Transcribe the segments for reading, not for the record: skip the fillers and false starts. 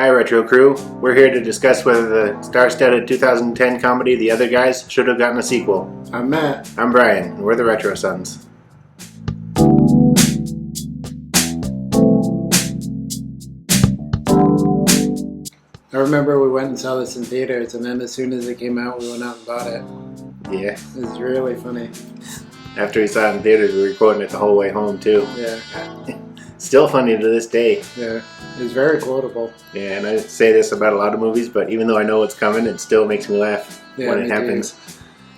Hi Retro Crew, we're here to discuss whether the star-studded 2010 comedy The Other Guys should have gotten a sequel. I'm Matt. I'm Brian, and we're the Retro Sons. I remember we went and saw this in theaters, and then as soon as it came out, we went out and bought it. Yeah. It was really funny. After we saw it in theaters, we were quoting it the whole way home too. Yeah. Still funny to this day. Yeah. It was very quotable. Yeah, and I say this about a lot of movies, but even though I know what's coming, it still makes me laugh when it happens.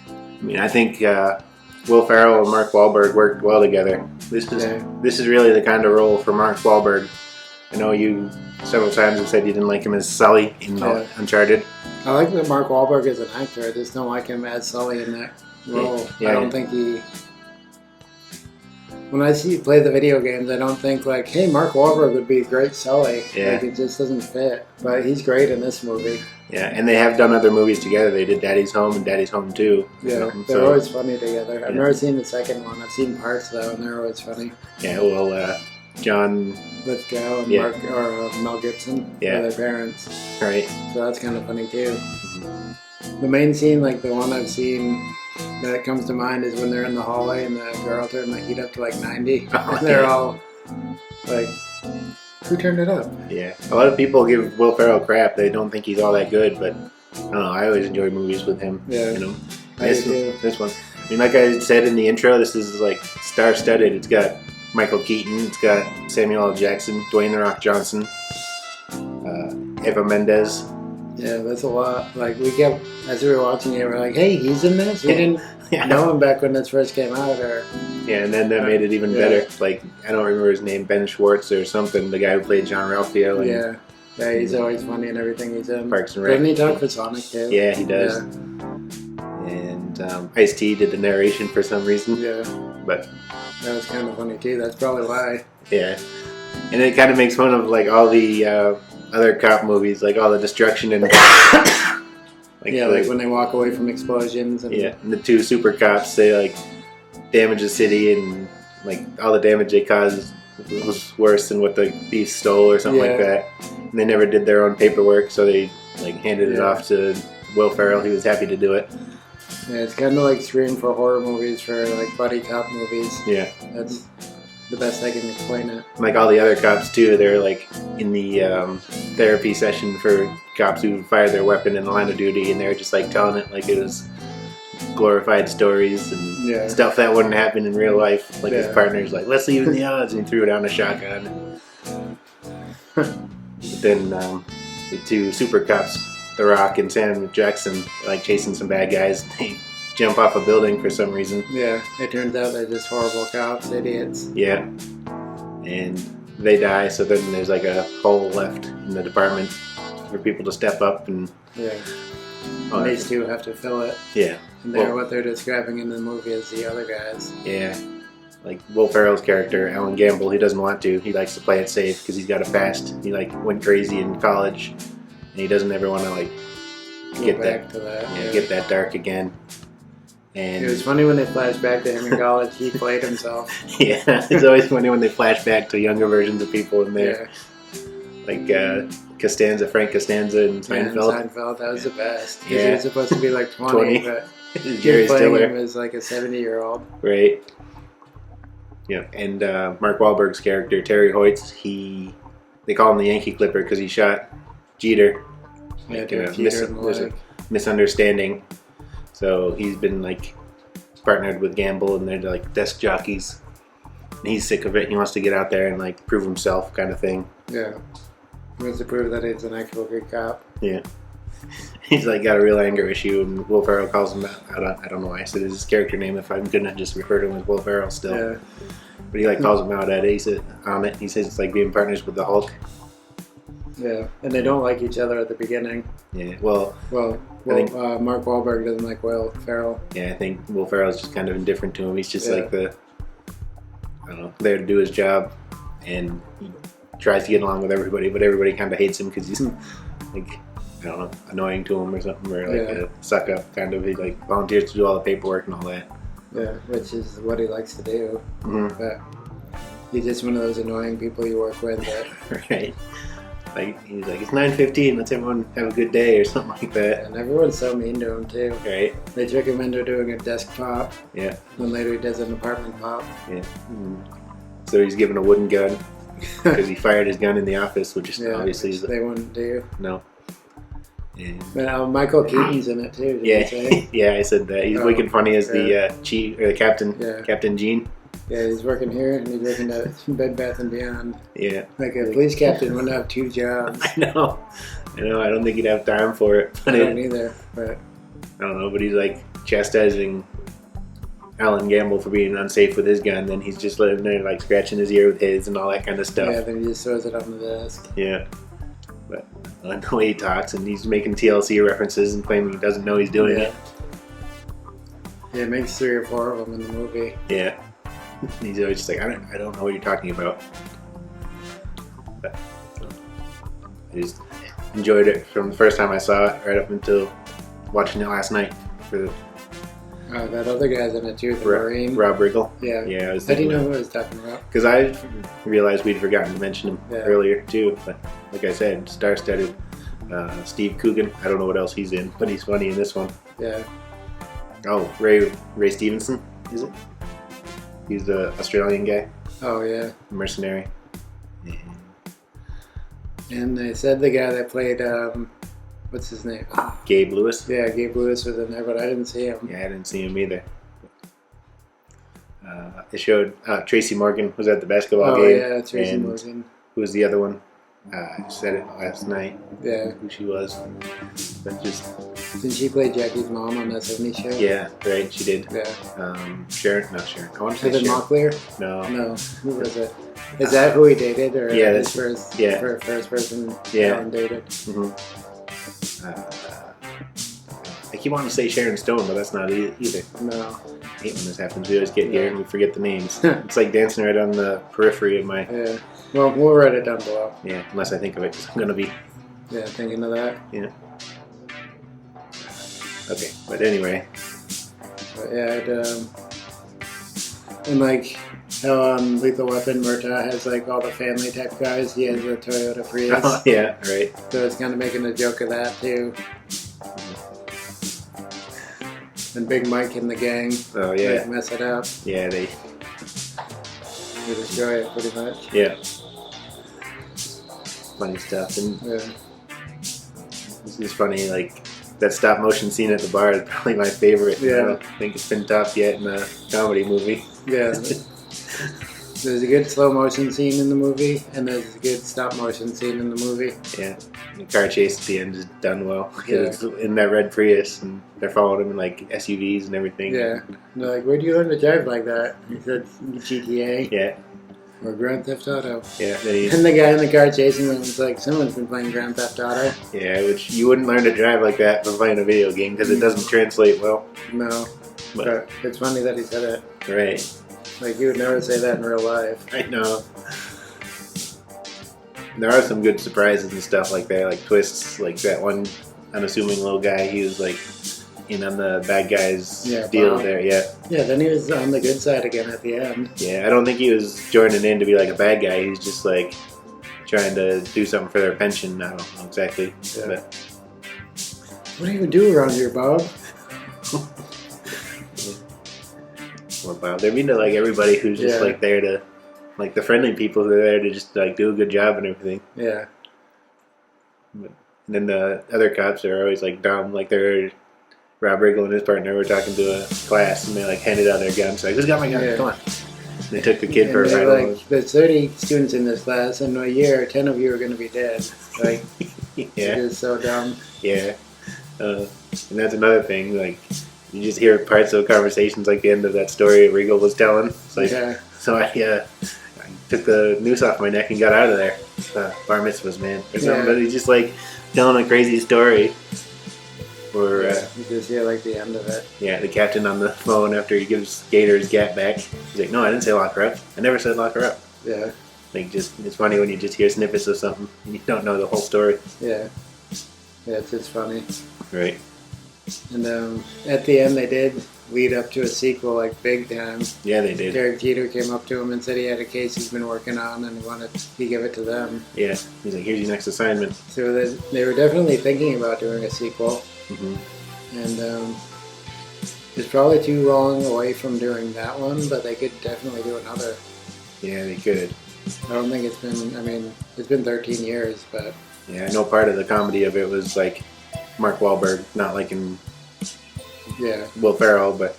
I mean, I think Will Ferrell and Mark Wahlberg worked well together. This is really the kind of role for Mark Wahlberg. I know you several times have said you didn't like him as Sully in Uncharted. I like that Mark Wahlberg as an actor. I just don't like him as Sully in that role. Yeah. I don't think he... When I see you play the video games, I don't think like, hey, Mark Wahlberg would be a great Sully. Yeah. Like, it just doesn't fit. But he's great in this movie. Yeah, and they have done other movies together. They did Daddy's Home and Daddy's Home 2. Yeah, they're always funny together. I've never seen the second one. I've seen parts though, and they're always funny. Yeah, well, John Lithgow and Mark or Mel Gibson, are their parents. Right. So that's kind of funny too. The main scene, like the one I've seen that comes to mind, is when they're in the hallway and the girl turned the heat up to like 90, and they're all like, "Who turned it up?" Yeah, a lot of people give Will Ferrell crap. They don't think he's all that good, but I don't know. I always enjoy movies with him. Yeah, you know, this one. I mean, like I said in the intro, this is like star-studded. It's got Michael Keaton, it's got Samuel L. Jackson, Dwayne The Rock Johnson, Eva Mendes. Yeah, that's a lot. Like we kept, as we were watching it, we're like, "Hey, he's in this." We didn't know him back when this first came out, or and then that made it even better. Like I don't remember his name, Ben Schwartz or something. The guy who played John Ralphio. Yeah, he's always funny in everything he's in. Parks and Rec. Doesn't he talk for Sonic too? Yeah, he does. Yeah. And Ice-T did the narration for some reason. Yeah, but that was kind of funny too. That's probably why. Yeah, and it kind of makes fun of like all the other cop movies, like all the destruction and like when they walk away from explosions. And and the two super cops, they like damage the city, and like all the damage they caused was worse than what the thief stole or something like that. And they never did their own paperwork, so they like handed it off to Will Ferrell. He was happy to do it. Yeah, it's kind of like Scream for horror movies, for like buddy cop movies. Yeah, that's the best I can explain it. Like all the other cops too, they're like in the therapy session for cops who fired their weapon in the line of duty, and they're just like telling it like it was glorified stories and stuff that wouldn't happen in real life. Like his partner's like, "Let's even the odds," and he threw down a shotgun. But then the two super cops, The Rock and Sam Jackson, like chasing some bad guys. They jump off a building for some reason. Yeah, it turns out they're just horrible cops, idiots. Yeah, and they die, so then there's like a hole left in the department for people to step up and... and these two have to fill it. Yeah. And what they're describing in the movie is the other guys. Yeah. Like Will Ferrell's character, Alan Gamble, he doesn't want to. He likes to play it safe because he's got a past. He like went crazy in college, and he doesn't ever want to like get that dark again. And it was funny when they flashed back to him in college. He played himself. Yeah, it's always funny when they flash back to younger versions of people in there. Like Frank Costanza in Seinfeld. Yeah, Seinfeld, that was the best. He was supposed to be like 20. But Jerry Stiller. Him as like a 70-year-old. Right. Yeah, and Mark Wahlberg's character, Terry Hoyts, they call him the Yankee Clipper because he shot Jeter. Misunderstanding. So he's been like partnered with Gamble, and they're like desk jockeys. And he's sick of it. He wants to get out there and like prove himself, kind of thing. Yeah, he wants to prove that he's an actual good cop. Yeah, he's like got a real anger issue, and Will Ferrell calls him out. I don't know why I said his character name. If I'm gonna just refer to him as Will Ferrell still. Yeah. But he like calls him out at it. He says it's like being partners with the Hulk. Yeah, and they don't like each other at the beginning. Yeah, well, Mark Wahlberg doesn't like Will Ferrell. Yeah, I think Will Ferrell's just kind of indifferent to him. He's just like I don't know, there to do his job, and he tries to get along with everybody, but everybody kind of hates him because he's like, I don't know, annoying to him or something, or like a suck up kind of. He like volunteers to do all the paperwork and all that. Yeah, which is what he likes to do. Mm-hmm. But he's just one of those annoying people you work with. That right. Like he's like, it's 9:15. Let's everyone have a good day or something like that. And everyone's so mean to him too. Right? They trick him into doing a desk pop. Yeah. Then later he does an apartment pop. Yeah. So he's given a wooden gun because he fired his gun in the office, which is obviously which they wouldn't do. No. Yeah. But Michael Keaton's in it too. Did you say? Yeah, I said that. He's wicked funny as the chief or the captain, Captain Gene. Yeah, he's working here and he's working at Bed Bath and Beyond. Yeah. Like a police captain wouldn't have 2 jobs. I know. I don't think he'd have time for it. I don't either. But I don't know. But he's like chastising Alan Gamble for being unsafe with his gun. Then he's just letting there like scratching his ear with his and all that kind of stuff. Yeah. Then he just throws it on the desk. Yeah. But I like the way he talks, and he's making TLC references and claiming he doesn't know he's doing it. Yeah, it makes 3 or 4 of them in the movie. Yeah. He's always just like, I don't know what you're talking about. But I just enjoyed it from the first time I saw it right up until watching it last night. For that other guy's in it too, the Marine. Rob Riggle. Yeah. Yeah. How do you know who I was talking about? Because I realized we'd forgotten to mention him earlier too. But like I said, star-studded. Steve Coogan. I don't know what else he's in, but he's funny in this one. Yeah. Oh, Ray Stevenson, is it? He's the Australian guy. Oh yeah. Mercenary. Yeah. And they said the guy that played what's his name? Gabe Lewis. Yeah, Gabe Lewis was in there, but I didn't see him. Yeah, I didn't see him either. It showed Tracy Morgan was at the basketball game. Oh yeah, Tracy Morgan. Who was the other one? I said it last night. Yeah. Who she was. But just. Didn't she play Jackie's mom on that 70s show? Yeah, right, she did. Yeah. Sharon. I want to say Was it Moncler? No. No. Who was it? Is that who he dated? Or yeah, his first person Alan dated? Mm-hmm. I keep wanting to say Sharon Stone, but that's not either. No. I hate when this happens. We always get here and we forget the names. It's like dancing right on the periphery of my... Yeah. Well, we'll write it down below. Yeah, unless I think of it, because I'm going to be... Yeah, thinking of that. Yeah. Okay, but anyway. But yeah, and like how on Lethal Weapon, Murtaugh has like all the family type guys. He has a Toyota Prius. Oh, yeah, right. So it's kind of making a joke of that too. And Big Mike and the gang. Oh yeah. Like, mess it up. Yeah, they destroy it pretty much. Yeah. Funny stuff, and this is funny. Like that stop motion scene at the bar is probably my favorite. Yeah. I don't think it's been topped yet in a comedy movie. Yeah. There's a good slow motion scene in the movie, and there's a good stop motion scene in the movie. Yeah, the car chase at the end is done well. Yeah. It's in that red Prius, and they're following him in like SUVs and everything. Yeah, and they're like, "Where do you learn to drive like that?" He said, "GTA." Yeah. Or Grand Theft Auto. Yeah. And the guy in the car chasing them was like, "Someone's been playing Grand Theft Auto." Yeah, which you wouldn't learn to drive like that from playing a video game because it doesn't translate well. No, but it's funny that he said it. Right. Like, you would never say that in real life. I know. There are some good surprises and stuff like that, like twists, like that one unassuming little guy, he was like in on the bad guys deal there, yeah. Yeah, then he was on the good side again at the end. Yeah, I don't think he was joining in to be like a bad guy, he was just like trying to do something for their pension, I don't know exactly. Yeah. But. What do you do around here, Bob? Well, Bob, they're mean to like everybody who's just like there to, like the friendly people who are there to just like do a good job and everything. Yeah. And then the other cops are always like dumb, like they're Rob Riggle and his partner were talking to a class and they like handed out their guns, like, who's got my gun? Yeah. Come on. And they took the kid for a ride. Like, there's 30 students in this class, and in a year, 10 of you are going to be dead. Like, yeah. It is so dumb. Yeah. And that's another thing, like, you just hear parts of conversations like the end of that story Riggle was telling. It's like, so I took the noose off my neck and got out of there. Bar mitzvahs, man. Or something, but he's just like telling a crazy story. Or, you just hear like the end of it. Yeah, the captain on the phone after he gives Gator his gat back. He's like, no, I didn't say lock her up. I never said lock her up. Yeah. Like, just, it's funny when you just hear snippets of something and you don't know the whole story. Yeah. Yeah, it's just funny. Right. And at the end, they did lead up to a sequel, like big time. Yeah, they did. Derek Jeter came up to him and said he had a case he's been working on and he give it to them. Yeah, he's like, here's your next assignment. So they were definitely thinking about doing a sequel. Mm-hmm. And it's probably too long away from doing that one, but they could definitely do another. Yeah, they could. I don't think it's been 13 years, but... Yeah, I know part of the comedy of it was like Mark Wahlberg not liking Will Ferrell, but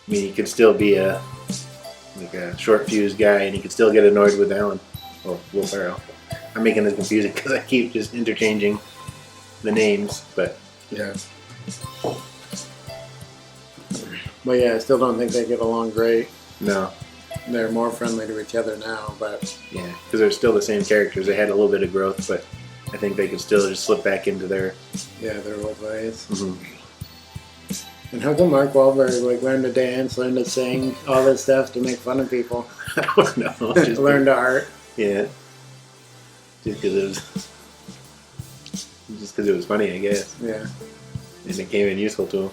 I mean, he could still be a short fuse guy, and he could still get annoyed with Alan or Will Ferrell. I'm making this confusing because I keep just interchanging the names, but yeah. But yeah, I still don't think they get along great. No. They're more friendly to each other now, but... Yeah, because they're still the same characters. They had a little bit of growth, but I think they could still just slip back into their... Yeah, their old ways. Mm-hmm. And how come Mark Wahlberg learned to dance, learned to sing, all this stuff to make fun of people? I don't know. Just learned art. Yeah. Just because it was funny, I guess. Yeah. And it came in useful to him.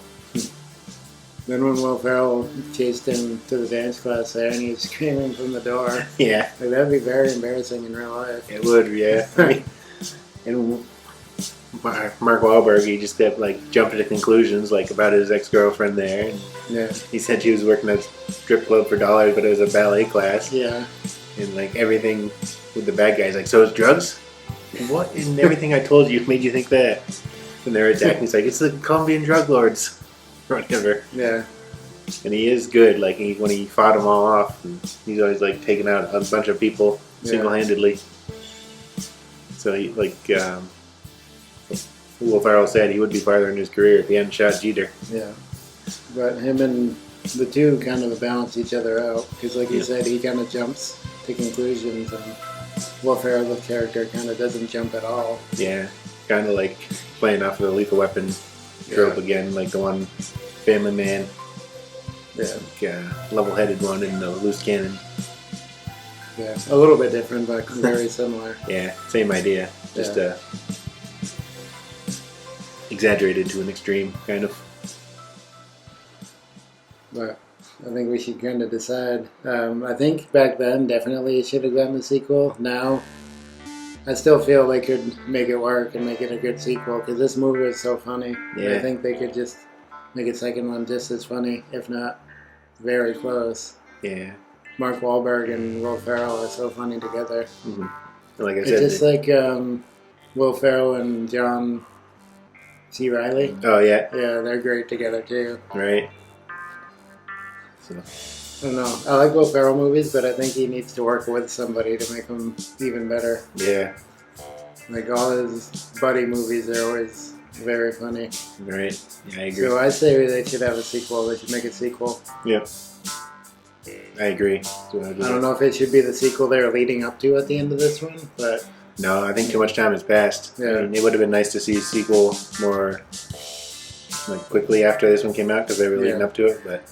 Then when Will Ferrell chased him to the dance class there and he was screaming from the door. Yeah. Like, that'd be very embarrassing in real life. It would, yeah. And Mark Wahlberg, he just kept jumping to conclusions about his ex-girlfriend there. And yeah. He said she was working at a strip club for dollars, but it was a ballet class. Yeah. And everything with the bad guys, so it's drugs? What in everything I told you made you think that? And they're attacking, he's like, it's the Colombian drug lords. Or whatever. Yeah. And he is good, when he fought them all off, and he's always taking out a bunch of people single-handedly. So he, Will Ferrell said, he would be farther in his career if he hadn't shot Jeter. Yeah. But him and the two kind of balance each other out, because you said, he kind of jumps to conclusions, and Will Ferrell's character kind of doesn't jump at all. Yeah. Kind of playing off of the Lethal Weapon trope again, the one family man, level-headed one in the loose cannon. Yeah, a little bit different, but very similar. Yeah, same idea, just exaggerated to an extreme, kind of. But I think we should kind of decide. I think back then, definitely it should have gotten a sequel. Now, I still feel they could make it work and make it a good sequel, because this movie is so funny. Yeah. I think they could just make a second one just as funny, if not very close. Yeah. Mark Wahlberg and Will Ferrell are so funny together. Mm-hmm. Like I said, it's just Will Ferrell and John C. Reilly. Oh, yeah. Yeah, they're great together, too. Right. So... I don't know. I like Will Ferrell movies, but I think he needs to work with somebody to make them even better. Yeah. All his buddy movies are always very funny. Right. Yeah, I agree. So I say they should have a sequel. They should make a sequel. Yep. I agree. So I don't know if it should be the sequel they're leading up to at the end of this one, but... No, I think too much time has passed. Yeah. I mean, it would have been nice to see a sequel more quickly after this one came out, because they were leading up to it, but...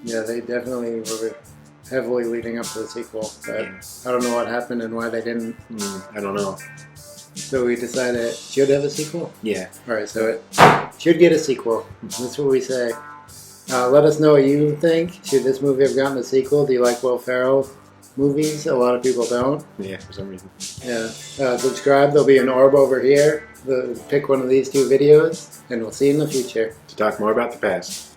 Yeah, they definitely were heavily leading up to the sequel, but I don't know what happened and why they didn't. I don't know. So we decided it should have a sequel? Yeah. Alright, so it should get a sequel. That's what we say. Let us know what you think. Should this movie have gotten a sequel? Do you like Will Ferrell movies? A lot of people don't. Yeah, for some reason. Yeah. Subscribe. There'll be an orb over here. Pick one of these two videos, and we'll see you in the future. To talk more about the past.